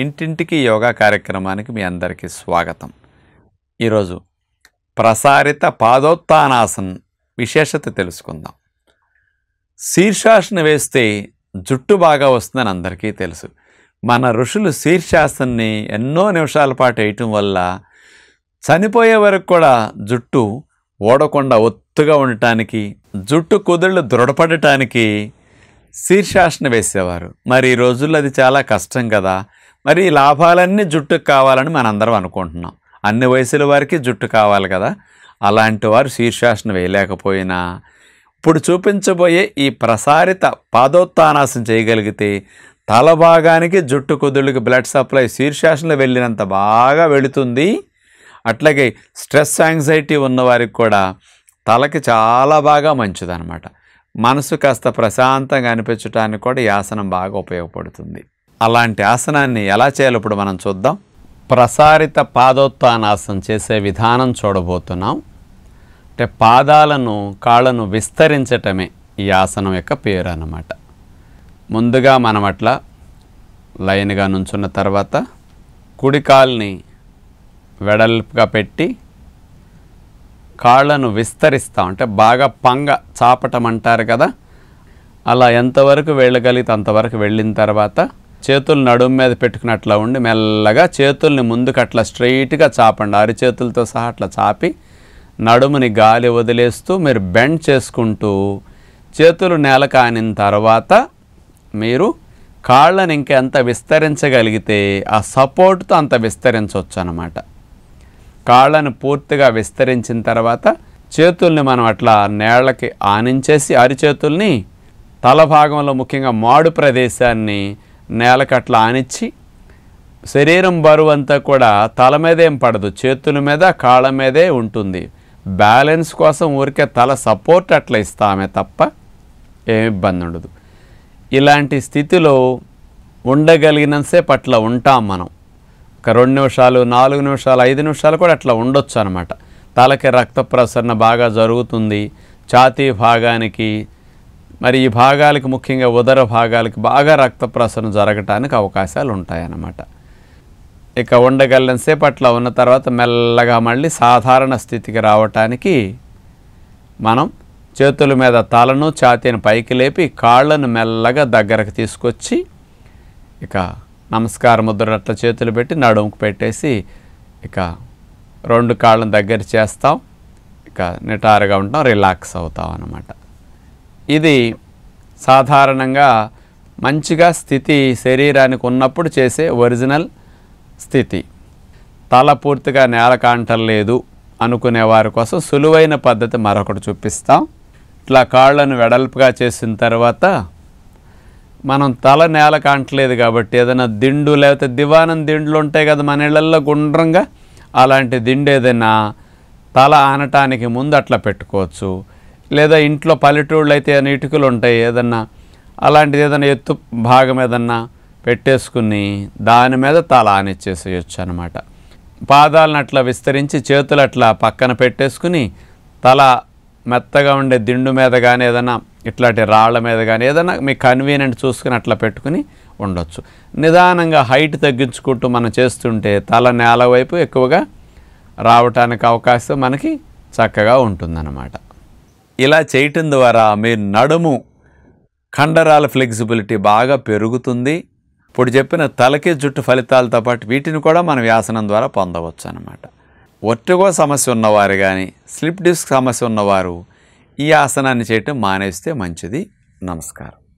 ఇంటింటికి యోగా కార్యక్రమానికి మీ అందరికీ స్వాగతం. ఈరోజు ప్రసారిత పాదోత్తానాసనం విశేషత తెలుసుకుందాం. శీర్షాసనం వేస్తే జుట్టు బాగా వస్తుందని అందరికీ తెలుసు. మన ఋషులు శీర్షాసనాన్ని ఎన్నో నిమిషాల పాటు వేయటం వల్ల చనిపోయే వరకు కూడా జుట్టు ఓడకుండా ఒత్తుగా ఉండటానికి, జుట్టు కుదుళ్ళు దృఢపడటానికి శీర్షాసనం వేసేవారు. మరి ఈ రోజుల్లో అది చాలా కష్టం కదా. మరి ఈ లాభాలన్నీ జుట్టుకు కావాలని మనందరం అనుకుంటున్నాం. అన్ని వయసుల వారికి జుట్టు కావాలి కదా. అలాంటి వారు శీర్షాసనం వేయలేకపోయినా ఇప్పుడు చూపించబోయే ఈ ప్రసారిత పాదోత్తానాసనం చేయగలిగితే తల భాగానికి, జుట్టు కుదుళ్ళకి బ్లడ్ సప్లై శీర్షాసనంలో వెళ్ళినంత బాగా వెళుతుంది. అట్లాగే స్ట్రెస్, యాంగ్జైటీ ఉన్నవారికి కూడా తలకి చాలా బాగా మంచిదన్నమాట. మనసు కాస్త ప్రశాంతంగా అనిపించడానికి కూడా ఈ ఆసనం బాగా ఉపయోగపడుతుంది. అలాంటి ఆసనాన్ని ఎలా చేయాలో ఇప్పుడు మనం చూద్దాం. ప్రసారిత పాదోత్తానాసనం చేసే విధానం చూడబోతున్నాం. అంటే పాదాలను, కాళ్ళను విస్తరించటమే ఈ ఆసనం యొక్క పేరు అన్నమాట. ముందుగా మనం అట్లా లైన్గా నుంచున్న తర్వాత కుడి కాల్ని వెడల్పుగా పెట్టి కాళ్ళను విస్తరిస్తాం. అంటే బాగా పంగ చాపటం అంటారు కదా, అలా ఎంతవరకు వెళ్ళగలిగితే అంతవరకు వెళ్ళిన తర్వాత చేతులు నడుము మీద పెట్టుకున్నట్లా ఉండి మెల్లగా చేతుల్ని ముందుకు అట్లా స్ట్రైట్గా చాపండి. అరిచేతులతో సహా అట్లా చాపి నడుముని గాలి వదిలేస్తూ మీరు బెండ్ చేసుకుంటూ చేతులు నేల కానిన తర్వాత మీరు కాళ్ళని ఇంకెంత విస్తరించగలిగితే ఆ సపోర్ట్తో అంత విస్తరించవచ్చు అన్నమాట. కాళ్ళను పూర్తిగా విస్తరించిన తర్వాత చేతుల్ని మనం అట్లా నేళ్ళకి ఆనించేసి అరిచేతుల్ని తల భాగంలో ముఖ్యంగా మాడు ప్రదేశాన్ని నేలకు అట్లా ఆనిచ్చి శరీరం బరువు అంతా కూడా తల మీదేం పడదు, చేతుల మీద కాళ్ళ మీదే ఉంటుంది. బ్యాలెన్స్ కోసం ఊరికే తల సపోర్ట్ అట్లా ఇస్తామే తప్ప ఏమి ఇబ్బంది ఉండదు. ఇలాంటి స్థితిలో ఉండగలిగినంతసేపు అట్లా ఉంటాం మనం. ఒక 2 నిమిషాలు, 4 నిమిషాలు, 5 నిమిషాలు కూడా అట్లా ఉండొచ్చు అనమాట. తలకి రక్త ప్రసరణ బాగా జరుగుతుంది. ఛాతీ భాగానికి, మరి ఈ భాగాలకి ముఖ్యంగా ఉదర భాగాలకి బాగా రక్త ప్రసరణ జరగటానికి అవకాశాలు ఉంటాయన్నమాట. ఇక ఉండగలిగినంతసేపు అట్లా ఉన్న తర్వాత మెల్లగా మళ్ళీ సాధారణ స్థితికి రావటానికి మనం చేతుల మీద తలను, ఛాతీని పైకి లేపి కాళ్ళను మెల్లగా దగ్గరకు తీసుకొచ్చి ఇక నమస్కార ముద్ర అట్లా చేతులు పెట్టి నడుముకు పెట్టేసి ఇక 2 కాళ్ళను దగ్గర చేస్తాం. ఇక నిటారుగా ఉంటాం, రిలాక్స్ అవుతాం అన్నమాట. ఇది సాధారణంగా మంచిగా స్థితి శరీరానికి ఉన్నప్పుడు చేసే ఒరిజినల్ స్థితి. తల పూర్తిగా నేల కాంటలేదు అనుకునే వారి కోసం సులువైన పద్ధతి మరొకటి చూపిస్తాం. ఇట్లా కాళ్ళను వెడల్పుగా చేసిన తర్వాత మనం తల నేల కాంటలేదు కాబట్టి ఏదైనా దిండు లేకపోతే దివానం దిండులు ఉంటాయి కదా మన ఇళ్ళల్లో గుండ్రంగా, అలాంటి దిండు ఏదైనా తల ఆనటానికి ముందు అట్లా పెట్టుకోవచ్చు. లేదా ఇంట్లో పల్లెటూళ్ళు అయితే ఇటుకలు ఉంటాయి, ఏదన్నా అలాంటిది ఏదైనా ఎత్తు భాగం ఏదన్నా పెట్టేసుకుని దాని మీద తల ఆనిచ్చేసేయచ్చు అనమాట. పాదాలను అట్లా విస్తరించి చేతులు అట్లా పక్కన పెట్టేసుకుని తల మెత్తగా ఉండే దిండు మీద కానీ ఏదైనా ఇట్లాంటి రాళ్ల మీద కానీ ఏదైనా మీకు కన్వీనియంట్ చూసుకుని అట్లా పెట్టుకుని ఉండొచ్చు. నిదానంగా హైట్ తగ్గించుకుంటూ మనం చేస్తుంటే తల నేల వైపు ఎక్కువగా రావటానికి అవకాశం మనకి చక్కగా ఉంటుందన్నమాట. ఇలా చేయటం ద్వారా మీ నడుము కండరాల ఫ్లెక్సిబిలిటీ బాగా పెరుగుతుంది. ఇప్పుడు చెప్పిన తలకి జుట్టు ఫలితాలతో పాటు వీటిని కూడా మనం వ్యాసనం ద్వారా పొందవచ్చు అన్నమాట. ఒట్టిగో సమస్య ఉన్నవారు కానీ, స్లిప్ డిస్క్ సమస్య ఉన్నవారు ఈ ఆసనాన్ని చేయటం మానేస్తే మంచిది. నమస్కారం.